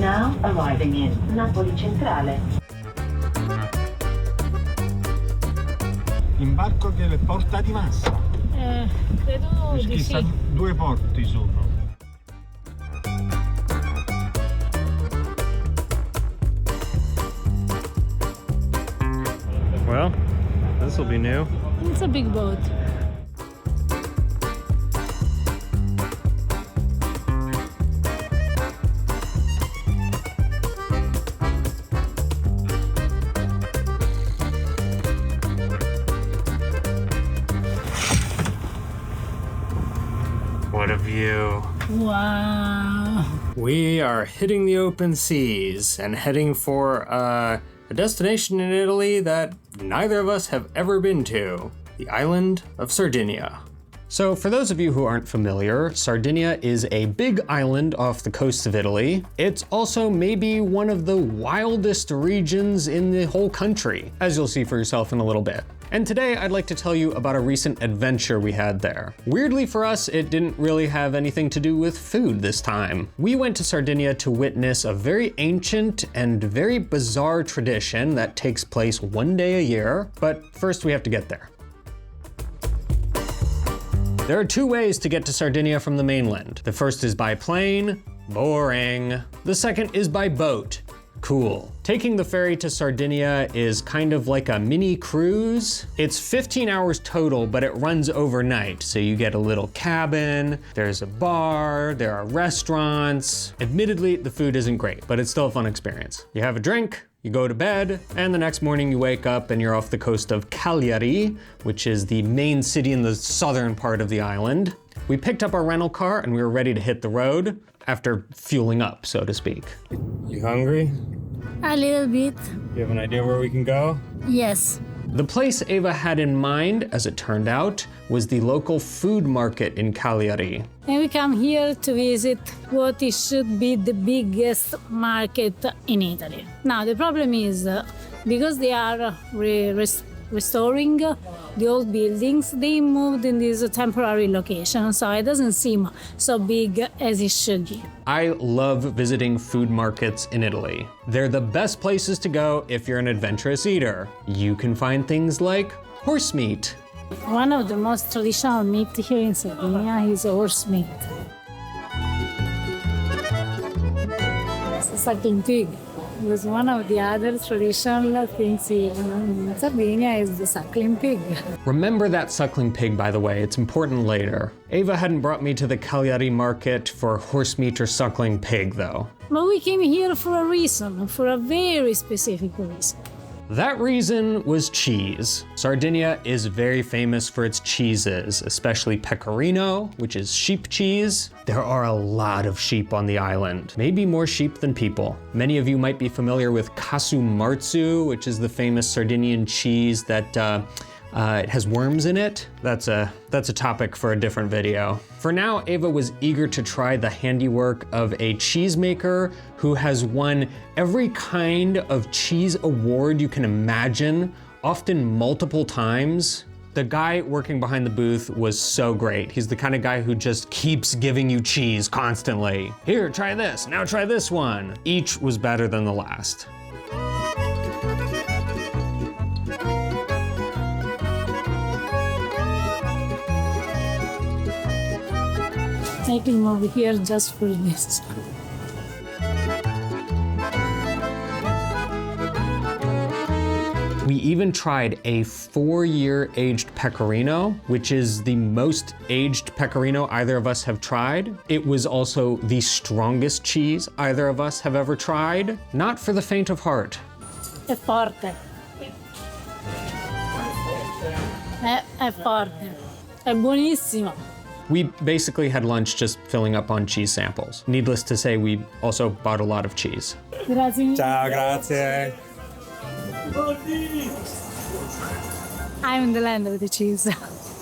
Now arriving in Napoli Centrale. Imbarco che le porta di massa. Credo di sì. 2 porti sono. Well, this will be new. It's a big boat. What a view. Wow. We are hitting the open seas and heading for a destination in Italy that neither of us have ever been to, the island of Sardinia. So for those of you who aren't familiar, Sardinia is a big island off the coast of Italy. It's also maybe one of the wildest regions in the whole country, as you'll see for yourself in a little bit. And today I'd like to tell you about a recent adventure we had there. Weirdly for us, it didn't really have anything to do with food this time. We went to Sardinia to witness a very ancient and very bizarre tradition that takes place one day a year, but first we have to get there. There are 2 ways to get to Sardinia from the mainland. The first is by plane, boring. The second is by boat. Cool. Taking the ferry to Sardinia is kind of like a mini cruise. It's 15 hours total, but it runs overnight. So you get a little cabin, there's a bar, there are restaurants. Admittedly, the food isn't great, but it's still a fun experience. You have a drink, you go to bed, and the next morning you wake up and you're off the coast of Cagliari, which is the main city in the southern part of the island. We picked up our rental car and we were ready to hit the road after fueling up, so to speak. You hungry? A little bit. You have an idea where we can go? Yes. The place Eva had in mind, as it turned out, was the local food market in Cagliari. And we come here to visit what it should be the biggest market in Italy. Now, the problem is, because they are restoring the old buildings, they moved in this temporary location, so it doesn't seem so big as it should be. I love visiting food markets in Italy. They're the best places to go if you're an adventurous eater. You can find things like horse meat. One of the most traditional meat here in Sardinia is horse meat. It's a suckling pig. Because one of the other traditional things in Sardinia is the suckling pig. Remember that suckling pig, by the way, it's important later. Eva hadn't brought me to the Cagliari market for horse meat or suckling pig, though. But we came here for a reason, for a very specific reason. That reason was cheese. Sardinia is very famous for its cheeses, especially pecorino, which is sheep cheese. There are a lot of sheep on the island, maybe more sheep than people. Many of you might be familiar with casu marzu, which is the famous Sardinian cheese that it has worms in it. That's a topic for a different video. For now, Eva was eager to try the handiwork of a cheesemaker who has won every kind of cheese award you can imagine, often multiple times. The guy working behind the booth was so great. He's the kind of guy who just keeps giving you cheese constantly. Here, try this, now try this one. Each was better than the last. I came over here just for this. We even tried a 4-year aged pecorino, which is the most aged pecorino either of us have tried. It was also the strongest cheese either of us have ever tried. Not for the faint of heart. È forte. È forte. È buonissimo. We basically had lunch just filling up on cheese samples. Needless to say, we also bought a lot of cheese. Grazie. Ciao, grazie. I'm in the land of the cheese.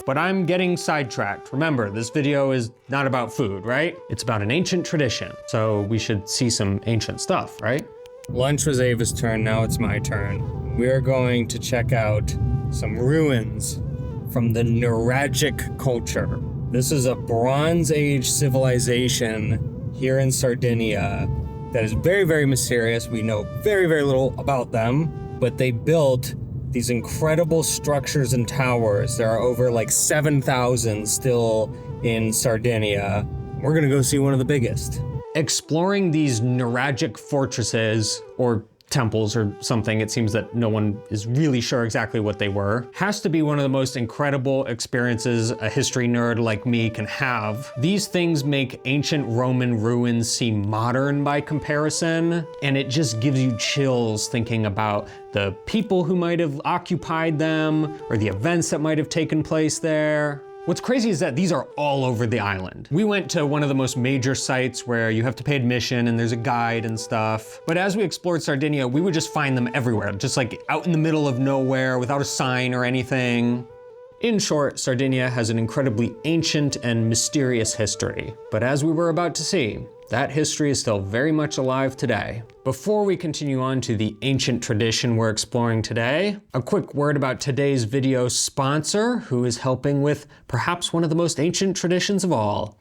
But I'm getting sidetracked. Remember, this video is not about food, right? It's about an ancient tradition. So we should see some ancient stuff, right? Lunch was Eva's turn, now it's my turn. We're going to check out some ruins from the Nuragic culture. This is a Bronze Age civilization here in Sardinia that is very, very mysterious. We know very, very little about them, but they built these incredible structures and towers. There are over like 7,000 still in Sardinia. We're gonna go see one of the biggest. Exploring these neuralgic fortresses, or temples or something, it seems that no one is really sure exactly what they were, has to be one of the most incredible experiences a history nerd like me can have. These things make ancient Roman ruins seem modern by comparison, and it just gives you chills thinking about the people who might have occupied them, or the events that might have taken place there. What's crazy is that these are all over the island. We went to one of the most major sites where you have to pay admission and there's a guide and stuff. But as we explored Sardinia, we would just find them everywhere, just like out in the middle of nowhere without a sign or anything. In short, Sardinia has an incredibly ancient and mysterious history. But as we were about to see, that history is still very much alive today. Before we continue on to the ancient tradition we're exploring today, a quick word about today's video sponsor, who is helping with perhaps one of the most ancient traditions of all,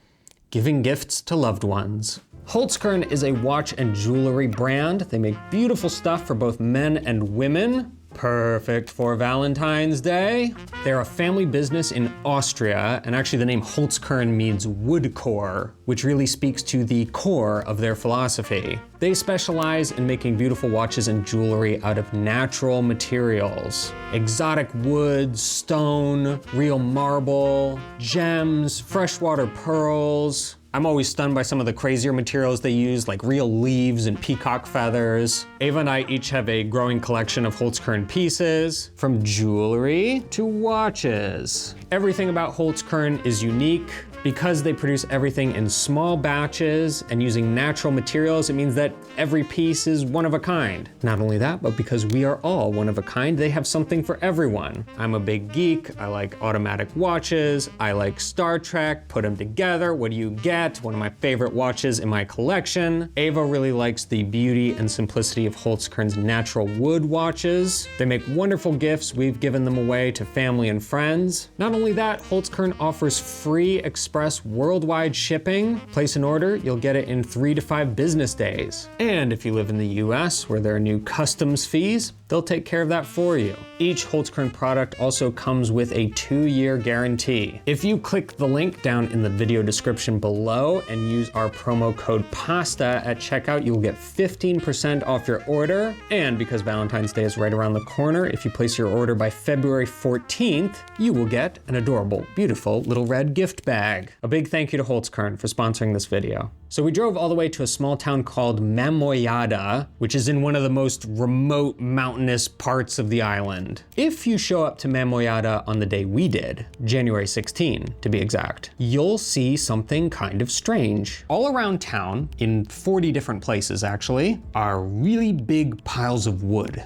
giving gifts to loved ones. Holtzkern is a watch and jewelry brand. They make beautiful stuff for both men and women. Perfect for Valentine's Day. They're a family business in Austria, and actually the name Holtzkern means wood core, which really speaks to the core of their philosophy. They specialize in making beautiful watches and jewelry out of natural materials. Exotic wood, stone, real marble, gems, freshwater pearls. I'm always stunned by some of the crazier materials they use, like real leaves and peacock feathers. Eva and I each have a growing collection of Holtzkern pieces, from jewelry to watches. Everything about Holtzkern is unique. Because they produce everything in small batches and using natural materials, it means that every piece is one of a kind. Not only that, but because we are all one of a kind, they have something for everyone. I'm a big geek. I like automatic watches. I like Star Trek. Put them together. What do you get? One of my favorite watches in my collection. Eva really likes the beauty and simplicity of Holtzkern's natural wood watches. They make wonderful gifts. We've given them away to family and friends. Not only that, Holtzkern offers free express worldwide shipping. Place an order, you'll get it in 3 to 5 business days. And if you live in the US, where there are new customs fees, they'll take care of that for you. Each Holtzkern product also comes with a 2-year guarantee. If you click the link down in the video description below and use our promo code PASTA at checkout, you'll get 15% off your order. And because Valentine's Day is right around the corner, if you place your order by February 14th, you will get an adorable, beautiful little red gift bag. A big thank you to Holtzkern for sponsoring this video. So we drove all the way to a small town called Mamoiada, which is in one of the most remote mountainous parts of the island. If you show up to Mamoiada on the day we did, January 16 to be exact, you'll see something kind of strange. All around town, in 40 different places actually, are really big piles of wood.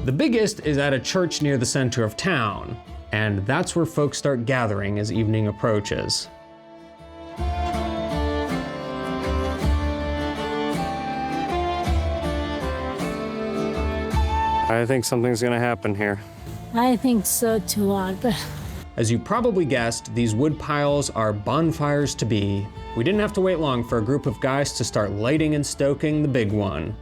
The biggest is at a church near the center of town, and that's where folks start gathering as evening approaches. I think something's gonna happen here. I think so too, Albert. As you probably guessed, these wood piles are bonfires to be. We didn't have to wait long for a group of guys to start lighting and stoking the big one.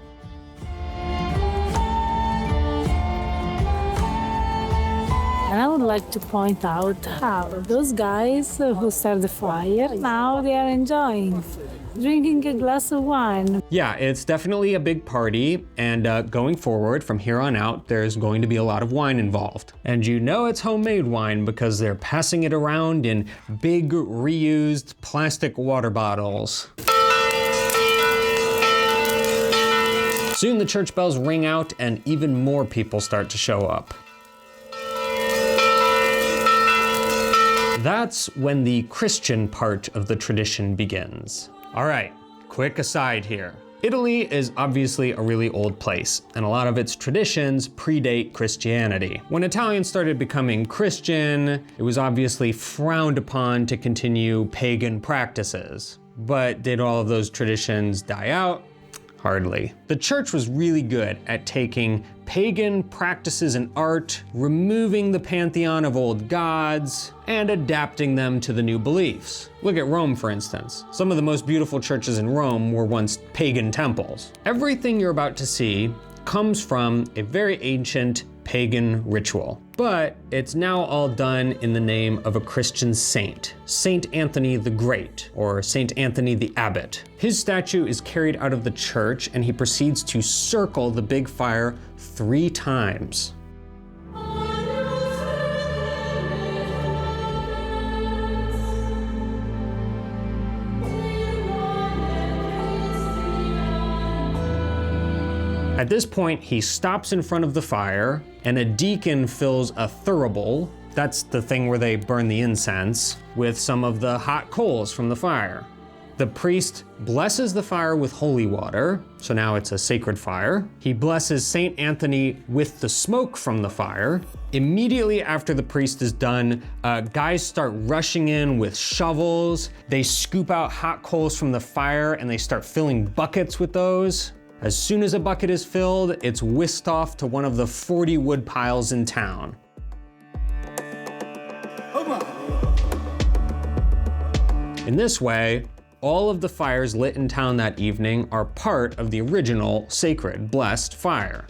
And I would like to point out how those guys who started the fire, now they are enjoying drinking a glass of wine. Yeah, it's definitely a big party, and going forward from here on out, there's going to be a lot of wine involved. And you know it's homemade wine because they're passing it around in big reused plastic water bottles. Soon the church bells ring out and even more people start to show up. That's when the Christian part of the tradition begins. All right, quick aside here. Italy is obviously a really old place, and a lot of its traditions predate Christianity. When Italians started becoming Christian, it was obviously frowned upon to continue pagan practices. But did all of those traditions die out? Hardly. The church was really good at taking pagan practices and art, removing the pantheon of old gods, and adapting them to the new beliefs. Look at Rome, for instance. Some of the most beautiful churches in Rome were once pagan temples. Everything you're about to see comes from a very ancient pagan ritual, but it's now all done in the name of a Christian saint, Saint Anthony the Great, or Saint Anthony the Abbot. His statue is carried out of the church and he proceeds to circle the big fire 3 times. At this point, he stops in front of the fire, and a deacon fills a thurible, that's the thing where they burn the incense, with some of the hot coals from the fire. The priest blesses the fire with holy water, so now it's a sacred fire. He blesses Saint Anthony with the smoke from the fire. Immediately after the priest is done, guys start rushing in with shovels. They scoop out hot coals from the fire and they start filling buckets with those. As soon as a bucket is filled, it's whisked off to one of the 40 wood piles in town. In this way, all of the fires lit in town that evening are part of the original sacred, blessed fire.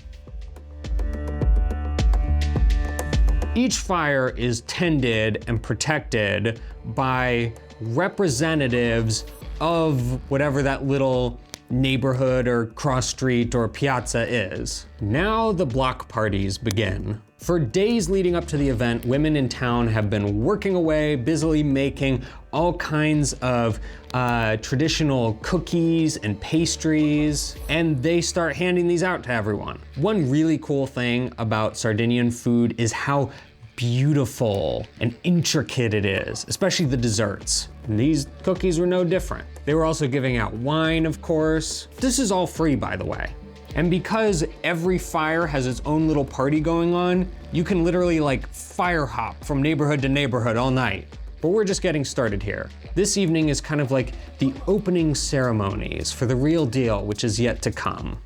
Each fire is tended and protected by representatives of whatever that little neighborhood or cross street or piazza is. Now the block parties begin. For days leading up to the event, women in town have been working away, busily making all kinds of traditional cookies and pastries, and they start handing these out to everyone. One really cool thing about Sardinian food is how beautiful and intricate it is, especially the desserts. And these cookies were no different. They were also giving out wine, of course. This is all free, by the way. And because every fire has its own little party going on, you can literally like fire hop from neighborhood to neighborhood all night. But we're just getting started here. This evening is kind of like the opening ceremonies for the real deal, which is yet to come.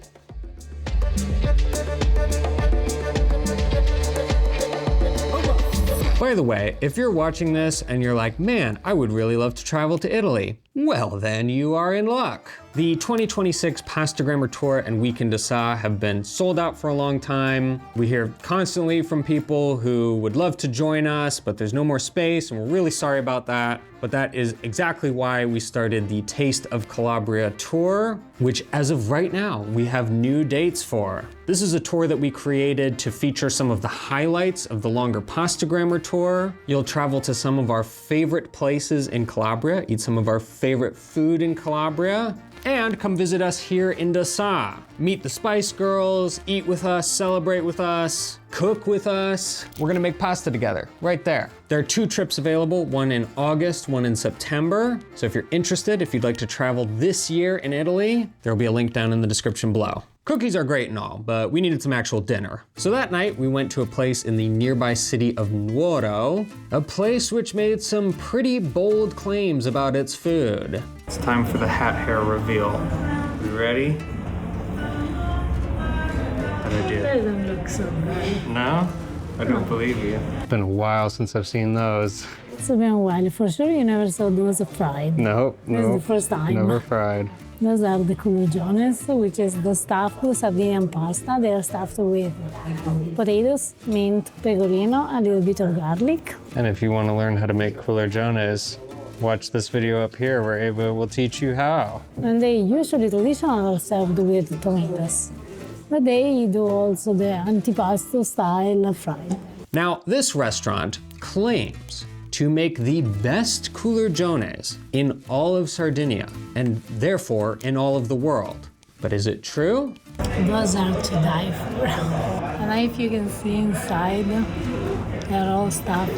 By the way, if you're watching this and you're like, man, I would really love to travel to Italy, well then you are in luck. The 2026 Pastagrammer Tour and Weekend de Sa have been sold out for a long time. We hear constantly from people who would love to join us, but there's no more space, and we're really sorry about that. But that is exactly why we started the Taste of Calabria tour, which as of right now, we have new dates for. This is a tour that we created to feature some of the highlights of the longer Pastagrammer tour. You'll travel to some of our favorite places in Calabria, eat some of our favorite food in Calabria, and come visit us here in de Sa. Meet the Spice Girls, eat with us, celebrate with us, cook with us. We're gonna make pasta together, right there. There are 2 trips available, one in August, one in September. So if you're interested, if you'd like to travel this year in Italy, there'll be a link down in the description below. Cookies are great and all, but we needed some actual dinner. So that night, we went to a place in the nearby city of Nuoro, a place which made some pretty bold claims about its food. It's time for the hat hair reveal. You ready? How'd I do? That doesn't look so good. No? I don't believe you. It's been a while since I've seen those. It's been a while. For sure you never saw those fried. Nope, This is the first time. never fried. Those are the culurgiones, which is the stuffed Sardinian pasta. They are stuffed with potatoes, mint, pecorino, a little bit of garlic. And if you want to learn how to make culurgiones, watch this video up here where Eva will teach you how. And they usually traditionally are served with tomatoes. But they do also the antipasto style fried. Now, this restaurant claims to make the best culurgiones in all of Sardinia, and therefore in all of the world. But is it true? Those are to die for. And if you can see inside, they're all stuffed.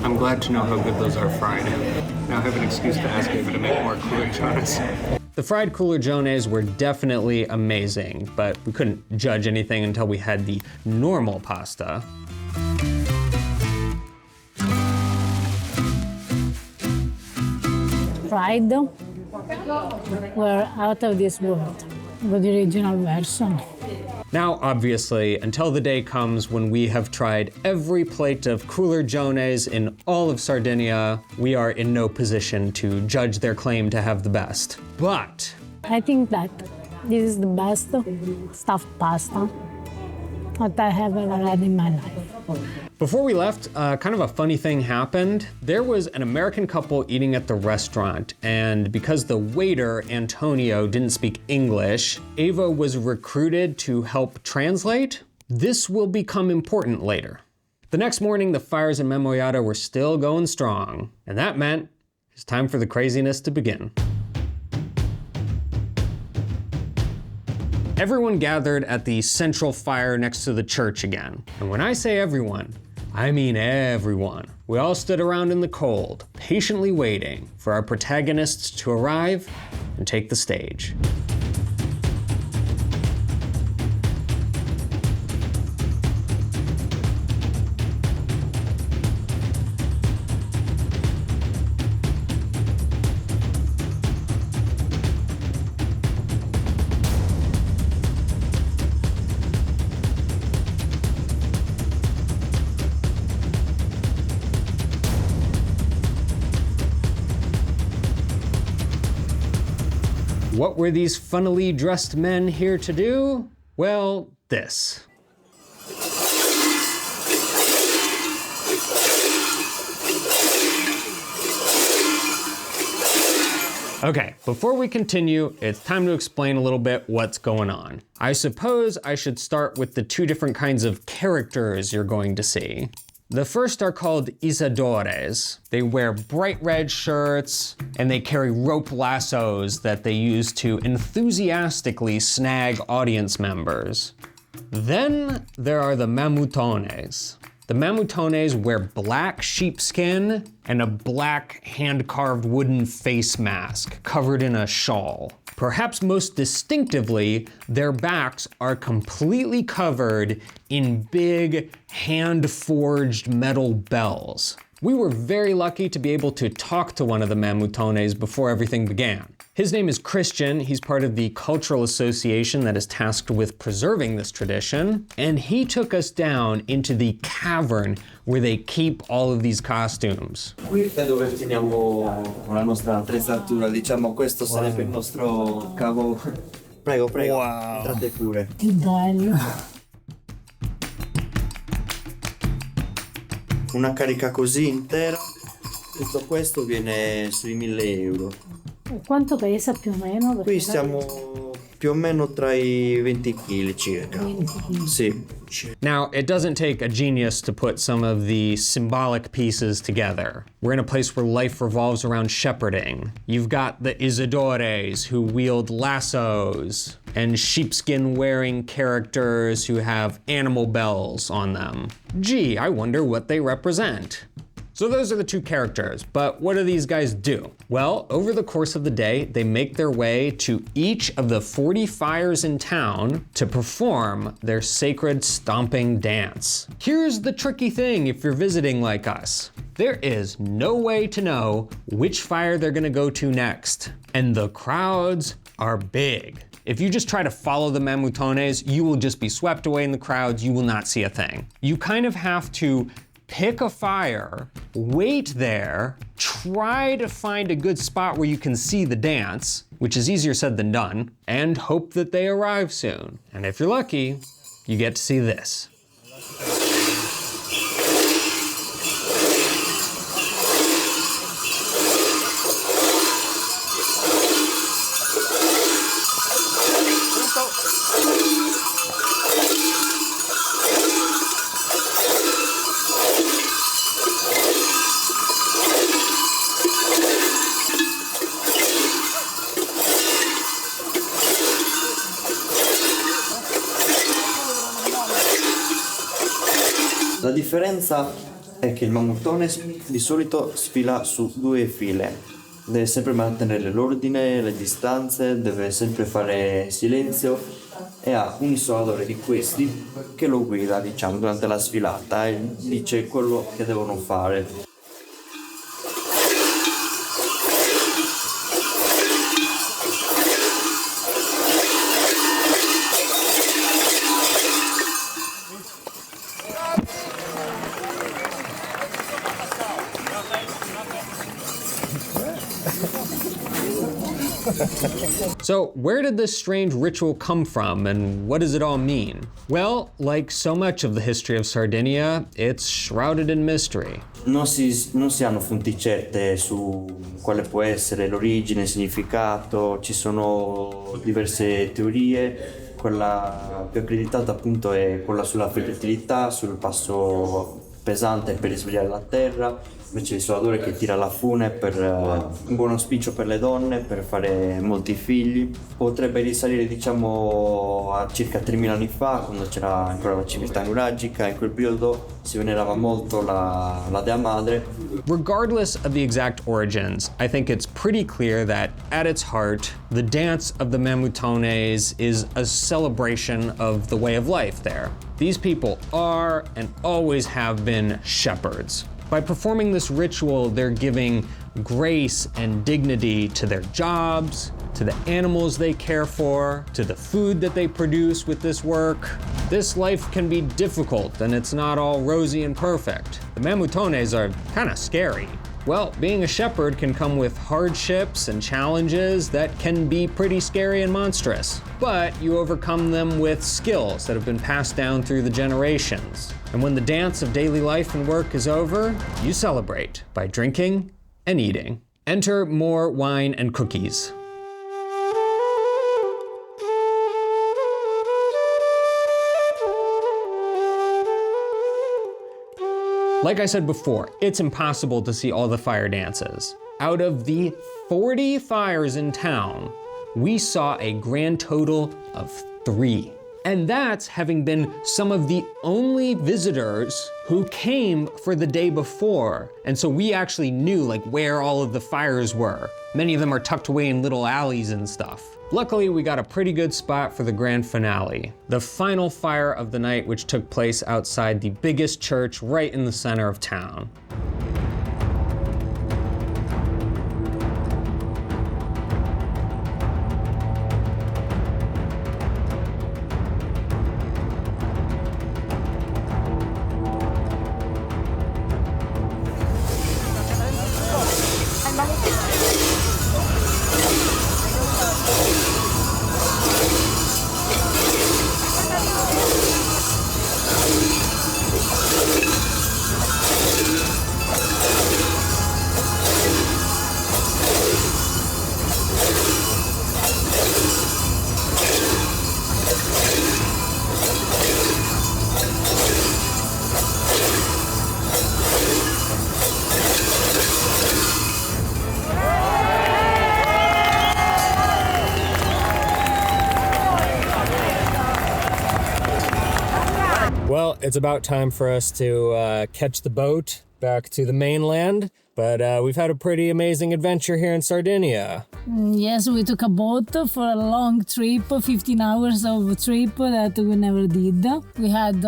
I'm glad to know how good those are fried. Now I have an excuse to ask Eva to make more culurgiones. The fried culurgiones were definitely amazing, but we couldn't judge anything until we had the normal pasta. Fried were out of this world with the original version. Now, obviously, until the day comes when we have tried every plate of cooler Jones in all of Sardinia, we are in no position to judge their claim to have the best. But I think that this is the best stuffed pasta that I have ever had in my life. before we left, kind of a funny thing happened. There was an American couple eating at the restaurant, and because the waiter, Antonio, didn't speak English, Eva was recruited to help translate. This will become important later. The next morning, the fires in Mamoiada were still going strong, and that meant it's time for the craziness to begin. Everyone gathered at the central fire next to the church again. And when I say everyone, I mean everyone. We all stood around in the cold, patiently waiting for our protagonists to arrive and take the stage. What were these funnily dressed men here to do? Well, this. Okay, before we continue, it's time to explain a little bit what's going on. I suppose I should start with the two different kinds of characters you're going to see. The first are called Isadores. They wear bright red shirts and they carry rope lassos that they use to enthusiastically snag audience members. Then there are the Mamuthones. The Mamuthones wear black sheepskin and a black hand-carved wooden face mask covered in a shawl. Perhaps most distinctively, their backs are completely covered in big hand-forged metal bells. We were very lucky to be able to talk to one of the Mamuthones before everything began. His name is Christian. He's part of the cultural association that is tasked with preserving this tradition. And he took us down into the cavern where they keep all of these costumes. Qui è dove teniamo la nostra attrezzatura, diciamo questo sarebbe il nostro cavo. Prego, prego, entrate pure. Che bello. Una carica così intera, tutto questo viene sui 1.000 euro. Quanto pesa più o meno? Qui siamo più o meno tra i 20 kg circa. 20 kg. Sì. Now, it doesn't take a genius to put some of the symbolic pieces together. We're in a place where life revolves around shepherding. You've got the Isadores who wield lassos, and sheepskin-wearing characters who have animal bells on them. Gee, I wonder what they represent. So those are the two characters, but what do these guys do? Well, over the course of the day, they make their way to each of the 40 fires in town to perform their sacred stomping dance. Here's the tricky thing if you're visiting like us. There is no way to know which fire they're gonna go to next, and the crowds are big. If you just try to follow the Mamuthones, you will just be swept away in the crowds, you will not see a thing. You kind of have to pick a fire, wait there, try to find a good spot where you can see the dance, which is easier said than done, and hope that they arrive soon. And if you're lucky, you get to see this. La differenza è che il mamuttone di solito sfila su 2 file, deve sempre mantenere l'ordine, le distanze, deve sempre fare silenzio e ha un isolatore di questi che lo guida, diciamo, durante la sfilata e dice quello che devono fare. So where did this strange ritual come from and what does it all mean? Well, like so much of the history of Sardinia, it's shrouded in mystery. Non si hanno fonti certe su quale può essere l'origine, il significato, ci sono diverse teorie. Quella più accreditata appunto è quella sulla fertilità, sul passo pesante per risvegliare la terra, invece il solatore che tira la fune per un buon auspicio per le donne, per fare molti figli. Potrebbe risalire diciamo a circa 3000 anni fa, quando c'era ancora la civiltà nuragica. In quel periodo si venerava molto la dea madre. Regardless of the exact origins, I think it's pretty clear that at its heart, the dance of the Mamuthones is a celebration of the way of life there. These people are and always have been shepherds. By performing this ritual, they're giving grace and dignity to their jobs, to the animals they care for, to the food that they produce with this work. This life can be difficult and it's not all rosy and perfect. The Mamuthones are kind of scary. Well, being a shepherd can come with hardships and challenges that can be pretty scary and monstrous. But you overcome them with skills that have been passed down through the generations. And when the dance of daily life and work is over, you celebrate by drinking and eating. Enter more wine and cookies. Like I said before, it's impossible to see all the fire dances. Out of the 40 fires in town, we saw a grand total of 3. And that's having been some of the only visitors who came for the day before. And so we actually knew like where all of the fires were. Many of them are tucked away in little alleys and stuff. Luckily, we got a pretty good spot for the grand finale, the final fire of the night, which took place outside the biggest church right in the center of town. Well, it's about time for us to catch the boat back to the mainland, but we've had a pretty amazing adventure here in Sardinia. Yes, we took a boat for a long trip, 15 hours of trip that we never did. We had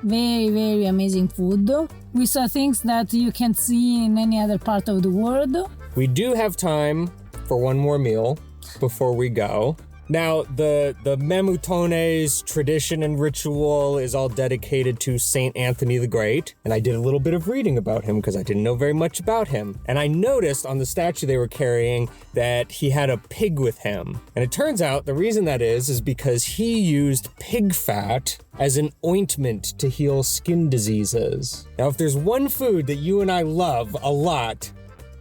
very, very amazing food. We saw things that you can't see in any other part of the world. We do have time for one more meal before we go. Now, the Mamuthones tradition and ritual is all dedicated to Saint Anthony the Great, and I did a little bit of reading about him because I didn't know very much about him. And I noticed on the statue they were carrying that he had a pig with him. And it turns out the reason that is because he used pig fat as an ointment to heal skin diseases. Now, if there's one food that you and I love a lot,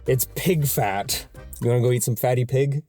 it's pig fat. You wanna go eat some fatty pig?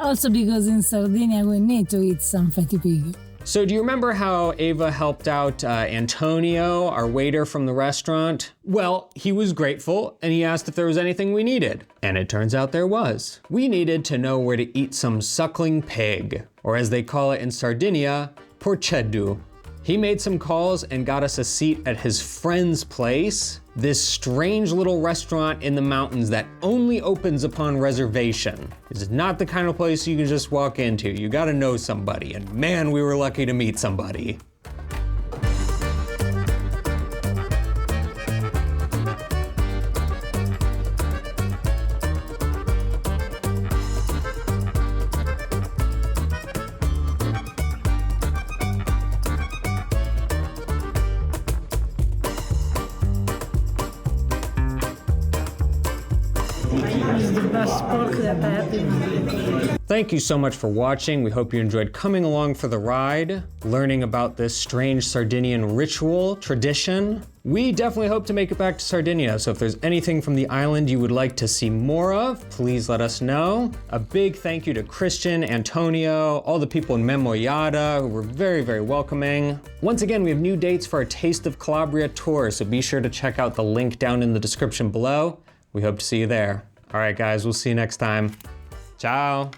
Also because in Sardinia we need to eat some fatty pig. So do you remember how Eva helped out Antonio, our waiter from the restaurant? Well, he was grateful and he asked if there was anything we needed. And it turns out there was. We needed to know where to eat some suckling pig, or as they call it in Sardinia, porceddu. He made some calls and got us a seat at his friend's place, this strange little restaurant in the mountains that only opens upon reservation. This is not the kind of place you can just walk into. You gotta know somebody, and man, we were lucky to meet somebody. the best pork that I have in my life. Thank you so much for watching. We hope you enjoyed coming along for the ride, learning about this strange Sardinian ritual, tradition. We definitely hope to make it back to Sardinia, so if there's anything from the island you would like to see more of, please let us know. A big thank you to Christian, Antonio, all the people in Mamoiada who were very, very welcoming. Once again, we have new dates for our Taste of Calabria tour, so be sure to check out the link down in the description below. We hope to see you there. All right, guys, we'll see you next time. Ciao.